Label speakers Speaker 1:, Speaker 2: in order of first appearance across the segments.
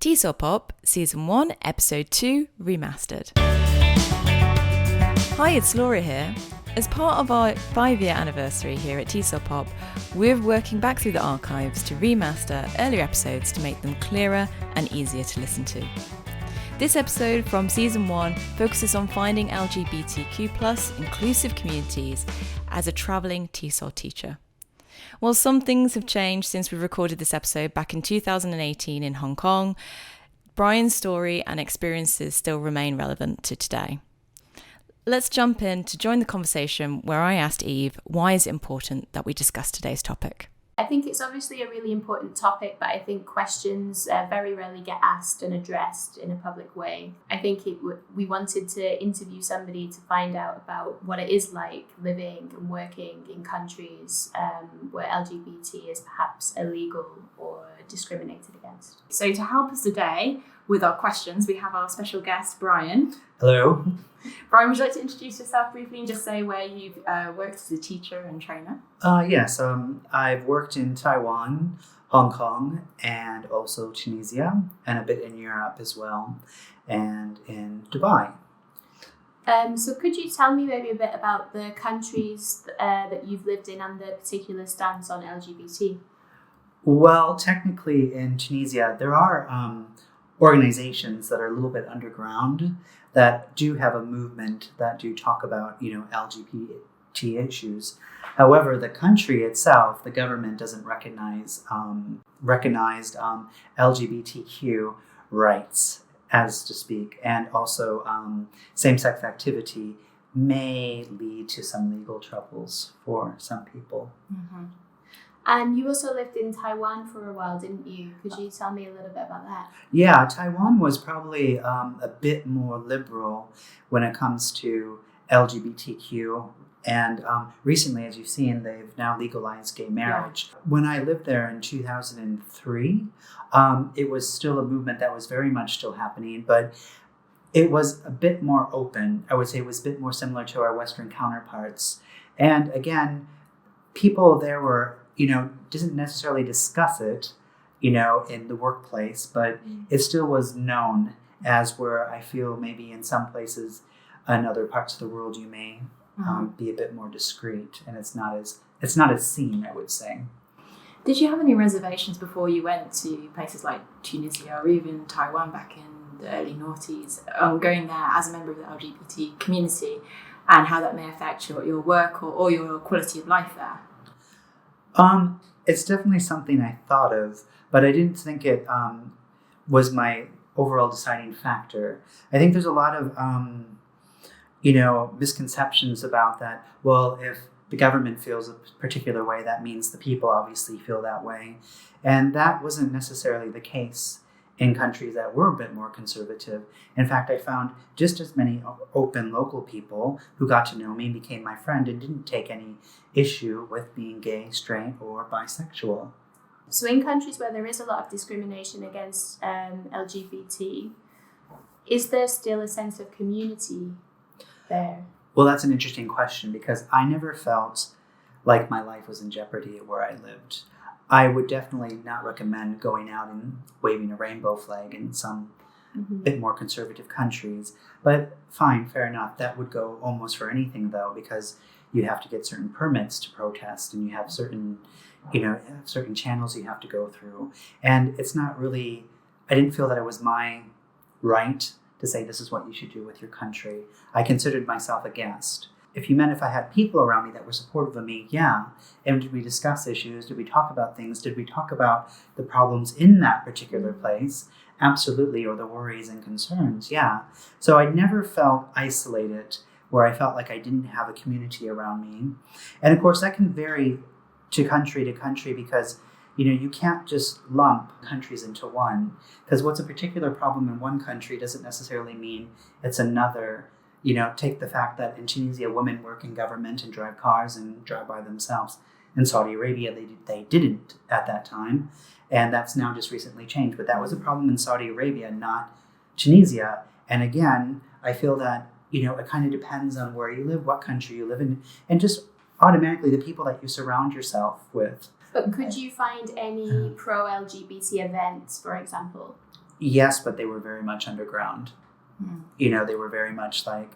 Speaker 1: TESOL Pop, Season 1, Episode 2, Remastered. Hi, it's Laura here. As part of our 5-year anniversary here at TESOL Pop, we're working back through the archives to remaster earlier episodes to make them clearer and easier to listen to. This episode from Season 1 focuses on finding LGBTQ+ inclusive communities as a travelling TESOL teacher. While some things have changed since we recorded this episode back in 2018 in Hong Kong, Bryan's story and experiences still remain relevant to today. Let's jump in to join the conversation where I asked Eve why is it important that we discuss today's topic.
Speaker 2: I think it's obviously a really important topic, but I think questions very rarely get asked and addressed in a public way. I think we wanted to interview somebody to find out about what it is like living and working in countries where LGBT is perhaps illegal or discriminated against.
Speaker 3: So to help us today with our questions, we have our special guest, Bryan.
Speaker 4: Hello.
Speaker 3: Bryan, would you like to introduce yourself briefly and just say where you've worked as a teacher and trainer?
Speaker 4: Yes, I've worked in Taiwan, Hong Kong, and also Tunisia, and a bit in Europe as well, and in Dubai.
Speaker 2: So could you tell me maybe a bit about the countries that you've lived in and the particular stance on LGBT?
Speaker 4: Well, technically in Tunisia, there are organizations that are a little bit underground that do have a movement that do talk about, LGBT issues. However, the country itself, the government doesn't recognize LGBTQ rights, as to speak, and also same-sex activity may lead to some legal troubles for some people.
Speaker 2: Mm-hmm. And you also lived in Taiwan for a while, didn't you? Could you tell me a little bit about that?
Speaker 4: Yeah, Taiwan was probably a bit more liberal when it comes to LGBTQ. And recently, as you've seen, they've now legalized gay marriage. Yeah. When I lived there in 2003, it was still a movement that was very much still happening, but it was a bit more open. I would say it was a bit more similar to our Western counterparts. And again, people there were didn't necessarily discuss it, in the workplace, but it still was known as where I feel maybe in some places in other parts of the world you may be a bit more discreet, and it's not as seen, I would say.
Speaker 3: Did you have any reservations before you went to places like Tunisia or even Taiwan back in the early noughties, going there as a member of the LGBT community, and how that may affect your work or your quality of life there?
Speaker 4: It's definitely something I thought of, but I didn't think it was my overall deciding factor. I think there's a lot of, misconceptions about that. Well, if the government feels a particular way, that means the people obviously feel that way. And that wasn't necessarily the case in countries that were a bit more conservative. In fact, I found just as many open local people who got to know me, became my friend, and didn't take any issue with being gay, straight, or bisexual.
Speaker 2: So in countries where there is a lot of discrimination against LGBT, is there still a sense of community there?
Speaker 4: Well, that's an interesting question because I never felt like my life was in jeopardy where I lived. I would definitely not recommend going out and waving a rainbow flag in some bit more conservative countries. But fine, fair enough. That would go almost for anything, though, because you have to get certain permits to protest and you have certain channels you have to go through. And it's not really, I didn't feel that it was my right to say this is what you should do with your country. I considered myself a guest. If I had people around me that were supportive of me, yeah. And did we discuss issues? Did we talk about things? Did we talk about the problems in that particular place? Absolutely. Or the worries and concerns, yeah. So I never felt isolated where I felt like I didn't have a community around me. And of course, that can vary to country because, you can't just lump countries into one. Because what's a particular problem in one country doesn't necessarily mean it's another. Take the fact that in Tunisia, women work in government and drive cars and drive by themselves. In Saudi Arabia, they didn't at that time. And that's now just recently changed. But that was a problem in Saudi Arabia, not Tunisia. And again, I feel that, it kind of depends on where you live, what country you live in, and just automatically the people that you surround yourself with.
Speaker 2: But could you find any pro-LGBT events, for example?
Speaker 4: Yes, but they were very much underground. They were very much like,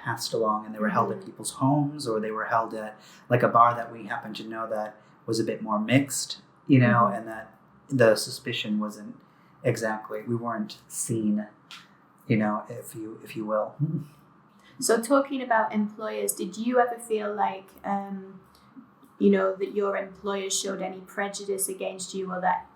Speaker 4: passed along, and they were held at people's homes, or they were held at like a bar that we happened to know that was a bit more mixed, and that the suspicion wasn't exactly, we weren't seen, if you will.
Speaker 2: So talking about employers, did you ever feel like, that your employers showed any prejudice against you, or that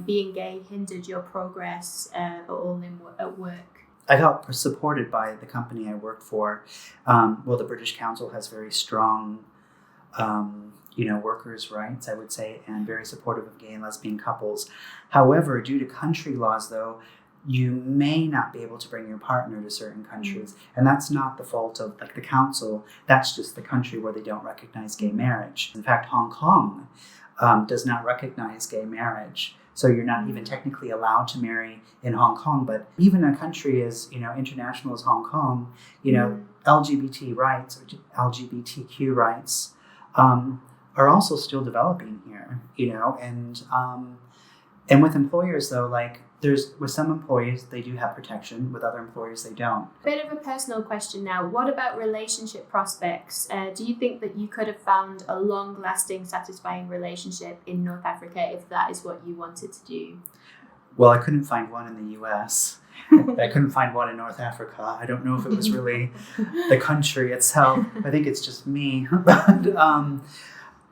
Speaker 2: being gay hindered your progress at all at work?
Speaker 4: I felt supported by the company I worked for. The British Council has very strong, workers' rights, I would say, and very supportive of gay and lesbian couples. However, due to country laws, though, you may not be able to bring your partner to certain countries. And that's not the fault of the council. That's just the country where they don't recognize gay marriage. In fact, Hong Kong does not recognize gay marriage. So you're not even technically allowed to marry in Hong Kong. But even a country as, international as Hong Kong, LGBT rights or LGBTQ rights are also still developing here, and with employers, though, with some employees, they do have protection. With other employers, they don't.
Speaker 2: Bit of a personal question now. What about relationship prospects? Do you think that you could have found a long-lasting, satisfying relationship in North Africa if that is what you wanted to do?
Speaker 4: Well, I couldn't find one in the U.S. I couldn't find one in North Africa. I don't know if it was really the country itself. I think it's just me. But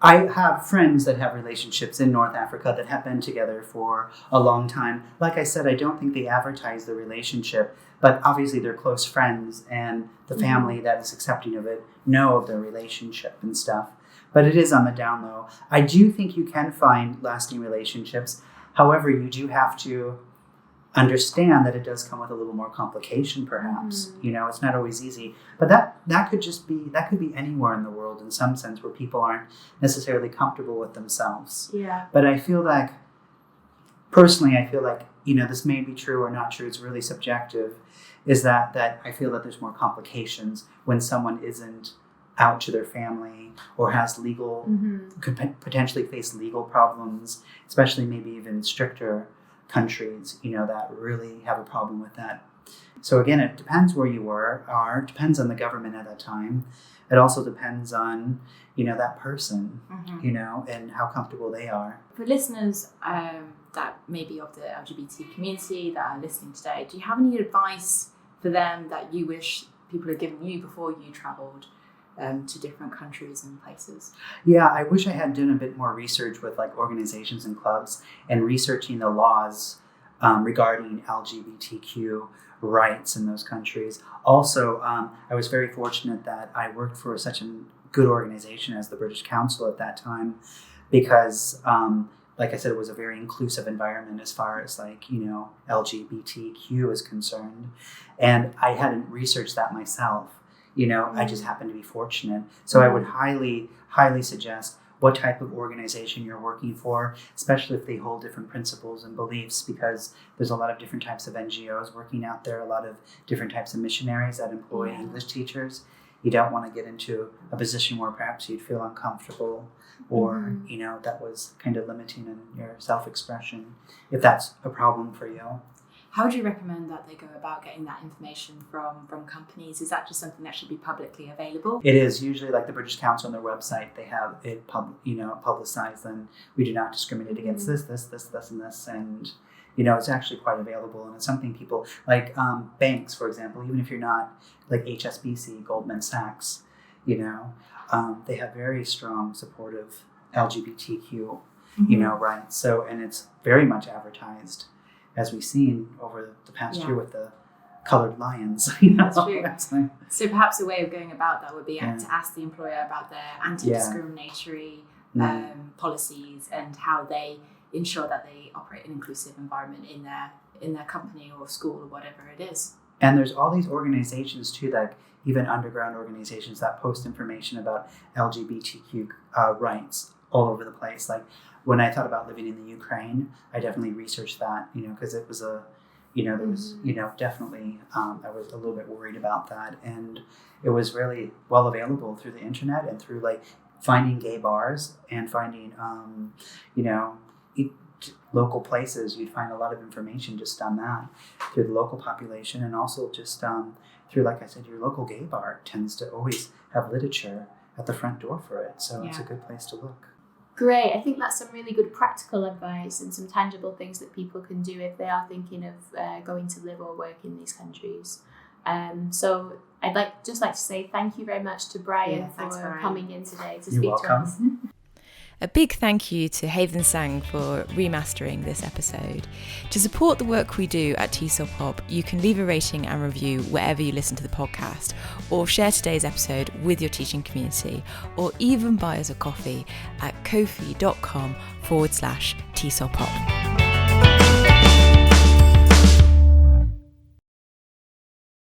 Speaker 4: I have friends that have relationships in North Africa that have been together for a long time. Like I said, I don't think they advertise the relationship, but obviously they're close friends, and the family that is accepting of it know of their relationship and stuff. But it is on the down low. I do think you can find lasting relationships. However, you do have to understand that it does come with a little more complication, perhaps. It's not always easy. But that could be anywhere in the world in some sense, where people aren't necessarily comfortable with themselves.
Speaker 2: Yeah.
Speaker 4: But I feel like, personally, this may be true or not true, it's really subjective, is that I feel that there's more complications when someone isn't out to their family or has could potentially face legal problems, especially maybe even stricter countries, that really have a problem with that. So again, it depends where you are, depends on the government at that time. It also depends on, that person, and how comfortable they are.
Speaker 3: For listeners that may be of the LGBT community that are listening today, do you have any advice for them that you wish people had given you before you travelled to different countries and places?
Speaker 4: Yeah, I wish I had done a bit more research with organizations and clubs and researching the laws regarding LGBTQ rights in those countries. Also, I was very fortunate that I worked for such a good organization as the British Council at that time, because like I said, it was a very inclusive environment as far as LGBTQ is concerned. And I hadn't researched that myself. I just happened to be fortunate. So I would highly, highly suggest what type of organization you're working for, especially if they hold different principles and beliefs, because there's a lot of different types of NGOs working out there, a lot of different types of missionaries that employ English teachers. You don't want to get into a position where perhaps you'd feel uncomfortable or, that was kind of limiting in your self-expression, if that's a problem for you.
Speaker 3: How would you recommend that they go about getting that information from companies? Is that just something that should be publicly available?
Speaker 4: It is. Usually, like the British Council on their website, they have it publicized, and we do not discriminate against this, and this. And, it's actually quite available. And it's something people, like banks, for example, even if you're not like HSBC, Goldman Sachs, they have very strong supportive LGBTQ, rights. So, and it's very much advertised, as we've seen over the past year with the coloured lions.
Speaker 3: That's true. So perhaps a way of going about that would be to ask the employer about their anti-discriminatory policies and how they ensure that they operate an inclusive environment in their company or school or whatever it is.
Speaker 4: And there's all these organizations too, like even underground organizations that post information about LGBTQ rights all over the place. Like when I thought about living in the Ukraine, I definitely researched that, because it was there was, definitely, I was a little bit worried about that. And it was really well available through the internet and through finding gay bars and finding, local places, you'd find a lot of information just on that through the local population, and also just through, like I said, your local gay bar tends to always have literature at the front door for it. So it's a good place to look.
Speaker 2: Great. I think that's some really good practical advice and some tangible things that people can do if they are thinking of going to live or work in these countries. So I'd like to say thank you very much to Bryan for coming in today to speak to us.
Speaker 1: A big thank you to Haven Sang for remastering this episode. To support the work we do at TESOL Pop, you can leave a rating and review wherever you listen to the podcast, or share today's episode with your teaching community, or even buy us a coffee at ko-fi.com/TESOL Pop.